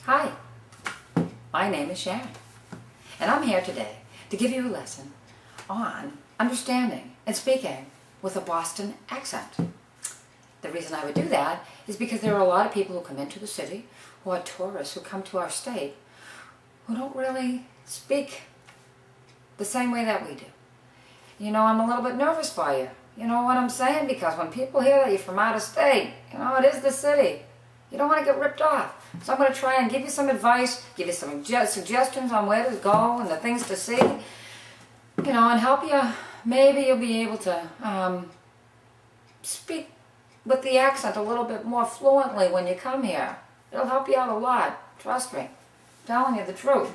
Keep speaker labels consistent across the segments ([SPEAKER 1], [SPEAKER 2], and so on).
[SPEAKER 1] Hi, my name is Sharon, and I'm here today to give you a lesson on understanding and speaking with a Boston accent. The reason I would do that is because there are a lot of people who come into the city, who are tourists, who come to our state, who don't really speak the same way that we do. You know, I'm a little bit nervous for you. You know what I'm saying? Because when people hear that you're from out of state, you know, it is the city. You don't want to get ripped off. So I'm going to try and give you some advice, give you some suggestions on where to go and the things to see, you know, and help you. Maybe you'll be able to speak with the accent a little bit more fluently when you come here. It'll help you out a lot. Trust me. I'm telling you the truth.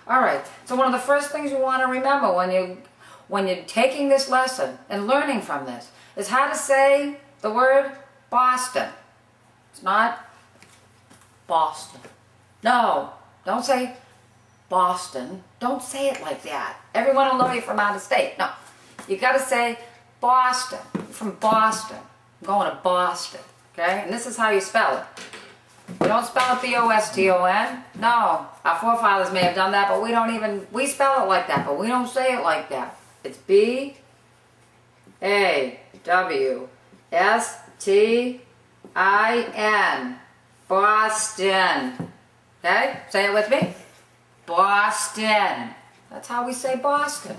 [SPEAKER 1] All right. So one of the first things you want to remember when you're taking this lesson and learning from this is how to say the word Bawstin. It's not Boston. No, don't say Boston. Don't say it like that. Everyone will know you're from out of state. No, you got to say Boston. You're from Boston. I'm going to Boston. Okay, and this is how you spell it. We don't spell it B-O-S-T-O-N. No, our forefathers may have done that, but we spell it like that, but we don't say it like that. It's B-A-W-S-T-I-N. Bawstin. Okay? Say it with me. Bawstin. That's how we say Boston.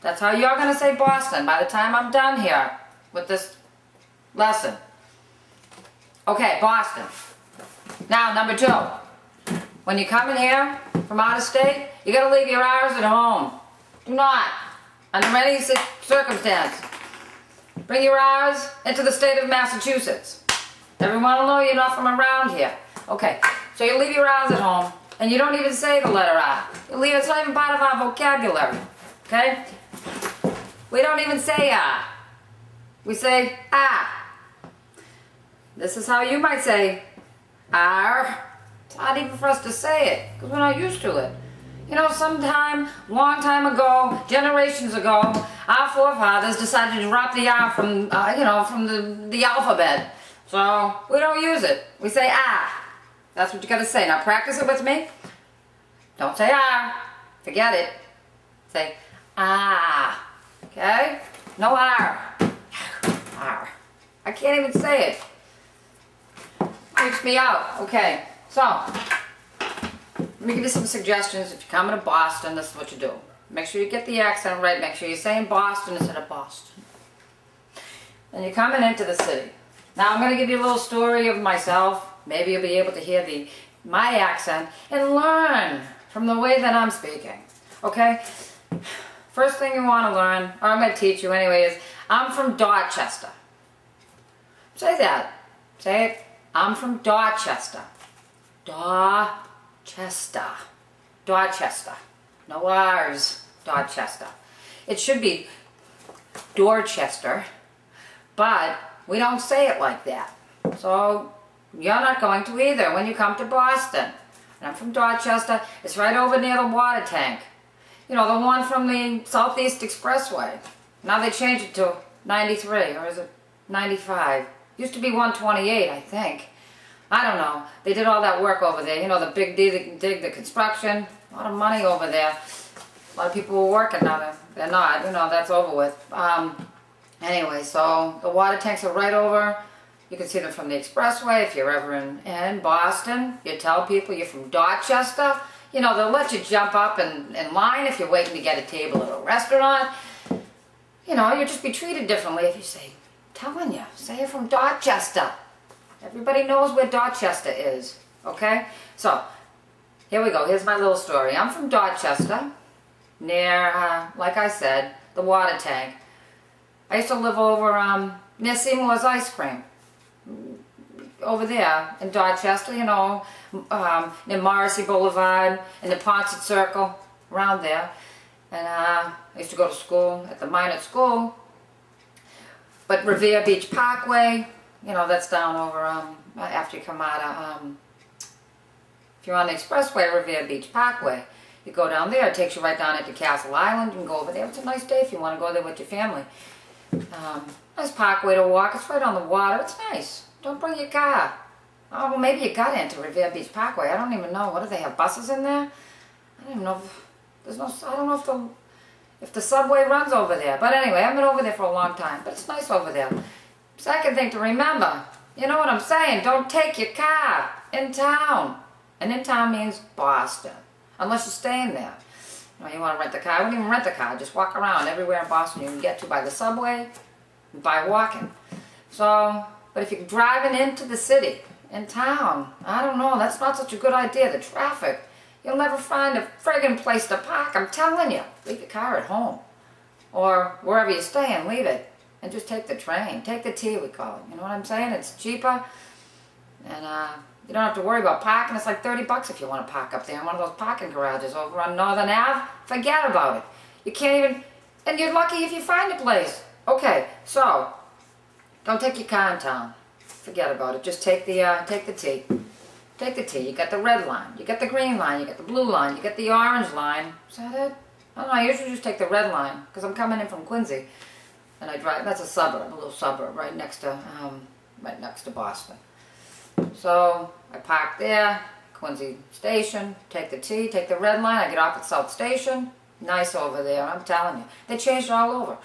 [SPEAKER 1] That's how you're going to say Boston by the time I'm done here with this lesson. Okay, Boston. Now, number 2. When you come in here from out of state, you got to leave your R's at home. Do not, under any circumstance, bring your R's into the state of Massachusetts. Everyone will know you're not from around here. Okay, so you leave your R's at home, and you don't even say the letter R. You leave it's not even part of our vocabulary. Okay? We don't even say R. We say ah. This is how you might say R. It's not even for us to say it, because we're not used to it. You know, long time ago, generations ago, our forefathers decided to drop the R from, from the alphabet. So, we don't use it. We say ah. That's what you gotta say. Now practice it with me. Don't say ah. Forget it. Say ah. Okay? No R. R. I can't even say it. Freaks me out. Okay. So, let me give you some suggestions. If you're coming to Boston, this is what you do. Make sure you get the accent right. Make sure you're saying Boston instead of Boston. And you're coming into the city. Now I'm going to give you a little story of myself. Maybe you'll be able to hear my accent and learn from the way that I'm speaking. Okay? First thing you want to learn, or I'm going to teach you anyway, is I'm from Dorchester. Say that. Say it. I'm from Dorchester. Dorchester. Dorchester. No R's. Dorchester. It should be Dorchester, but we don't say it like that. So you're not going to either when you come to Boston. And I'm from Dorchester. It's right over near the water tank. You know, the one from the Southeast Expressway. Now they changed it to 93, or is it 95? Used to be 128, I think. I don't know. They did all that work over there. You know, the big dig, the construction. A lot of money over there. A lot of people were working now. They're not. You know, that's over with. Anyway, so the water tanks are right over. You can see them from the expressway. If you're ever in Boston, you tell people you're from Dorchester. You know, they'll let you jump up in line if you're waiting to get a table at a restaurant. You know, you'll just be treated differently if you say, telling you, say you're from Dorchester. Everybody knows where Dorchester is, okay? So, here we go. Here's my little story. I'm from Dorchester, near, like I said, the water tank. I used to live over near Seymour's Ice Cream. Over there in Dorchester, you know, near Morrissey Boulevard, in the Paht Circle, around there. And I used to go to school at the Minot School. But Revere Beach Parkway, you know, that's down over after you come out of, if you're on the expressway, Revere Beach Parkway, you go down there. It takes you right down into Castle Island. You can go over there. It's a nice day if you want to go there with your family. Nice parkway to walk. It's right on the water. It's nice. Don't bring your car. Oh, well, maybe you got into Revere Beach Parkway. I don't even know. What do they have, buses in there? I don't even know if, there's no, I don't know if the subway runs over there. But anyway, I've been over there for a long time, but it's nice over there. Second thing to remember, you know what I'm saying, don't take your car in town. And in town means Boston, unless you're staying there. You know, you want to rent a car, I wouldn't even rent a car, just walk around everywhere in Boston you can get to by the subway, by walking. So, but if you're driving into the city, in town, I don't know, that's not such a good idea, the traffic. You'll never find a friggin' place to park, I'm telling you. Leave your car at home. Or wherever you're staying, leave it. And just take the train. Take the T, we call it. You know what I'm saying? It's cheaper. And you don't have to worry about parking. It's like 30 bucks if you want to park up there in one of those parking garages over on Northern Ave. Forget about it. You can't even, and you're lucky if you find a place. Okay, so, don't take your car in town. Forget about it. Just take the T. Take the T. You got the red line. You got the green line. You got the blue line. You got the orange line. Is that it? I don't know. I usually just take the red line because I'm coming in from Quincy, and I drive. That's a suburb, a little suburb right next to Bawstin. So I park there, Quincy Station. Take the T. Take the red line. I get off at South Station. Nice over there. I'm telling you. They changed it all over.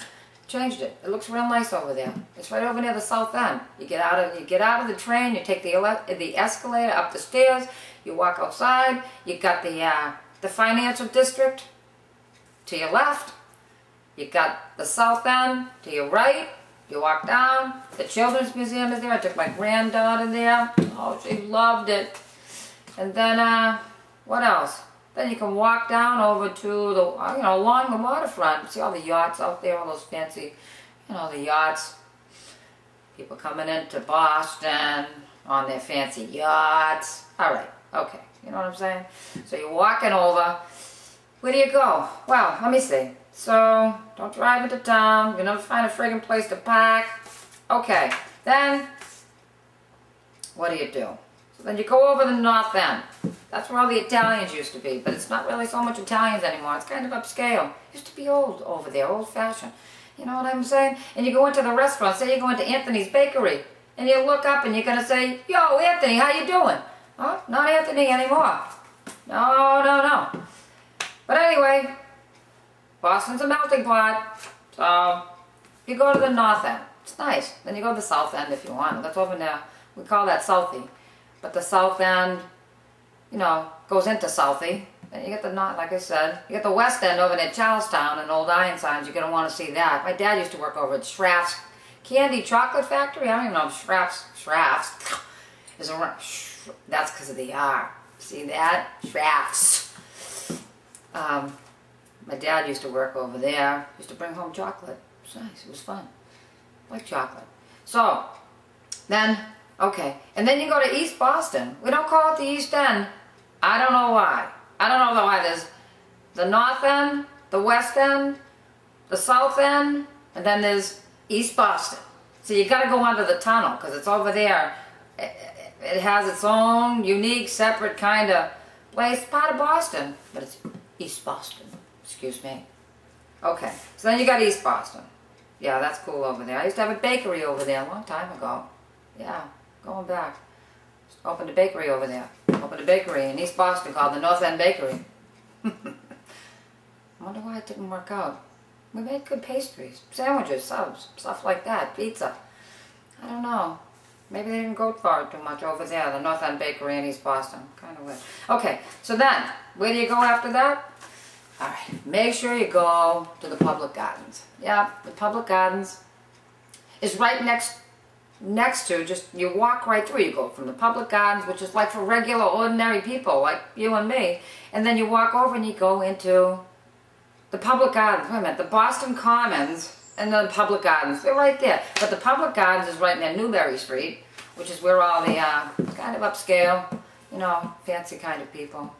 [SPEAKER 1] Changed it. It looks real nice over there. It's right over near the south end. You get out of the train. You take the escalator up the stairs. You walk outside. You got the financial district to your left. You got the south end to your right. You walk down. The children's museum is there. I took my granddaughter there. Oh, she loved it. And then what else? Then you can walk down over to the, along the waterfront. See all the yachts out there, all those fancy, the yachts. People coming into Boston on their fancy yachts. All right, okay, you know what I'm saying? So you're walking over. Where do you go? Well, let me see. So, don't drive into town. You'll never find a friggin' place to park. Okay, then, what do? So then you go over the north end. That's where all the Italians used to be, but it's not really so much Italians anymore. It's kind of upscale. It used to be old over there, old-fashioned. You know what I'm saying? And you go into the restaurant, say you go into Anthony's Bakery, and you look up and you're going to say, "Yo, Anthony, how you doing?" Huh? Not Anthony anymore. No. But anyway, Boston's a melting pot, so you go to the north end. It's nice. Then you go to the south end if you want. That's over there. We call that Southie. But the south end, goes into Southie. Then you get the north, like I said. You get the west end over near Charlestown and Old Ironsides. You're going to want to see that. My dad used to work over at Schraff's Candy Chocolate Factory. I don't even know if Schraff's is around. That's because of the R. See that? Schraff's. My dad used to work over there. Used to bring home chocolate. It was nice. It was fun. I like chocolate. So, then, okay. And then you go to East Boston. We don't call it the East End. I don't know why. I don't know why. There's the North End, the West End, the South End, and then there's East Boston. So you got to go under the tunnel because it's over there. It has its own unique, separate kind of place. Part of Boston, but it's East Boston. Excuse me. Okay, so then you got East Boston. Yeah, that's cool over there. I used to have a bakery over there a long time ago. Yeah, going back. Opened a bakery over there. Opened a bakery in East Boston called the North End Bakery. I wonder why it didn't work out. We made good pastries, sandwiches, subs, stuff like that, pizza. I don't know. Maybe they didn't go for it too much over there, the North End Bakery in East Boston. Kind of weird. Okay, so then, where do you go after that? Alright, make sure you go to the Public Gardens. Yeah, the Public Gardens is right next to, just you walk right through. You go from the Public Gardens, which is like for regular, ordinary people like you and me, and then you walk over and you go into the Public Gardens. Wait a minute, the Boston Commons and the Public Gardens, they're right there. But the Public Gardens is right near Newberry Street, which is where all the kind of upscale, fancy kind of people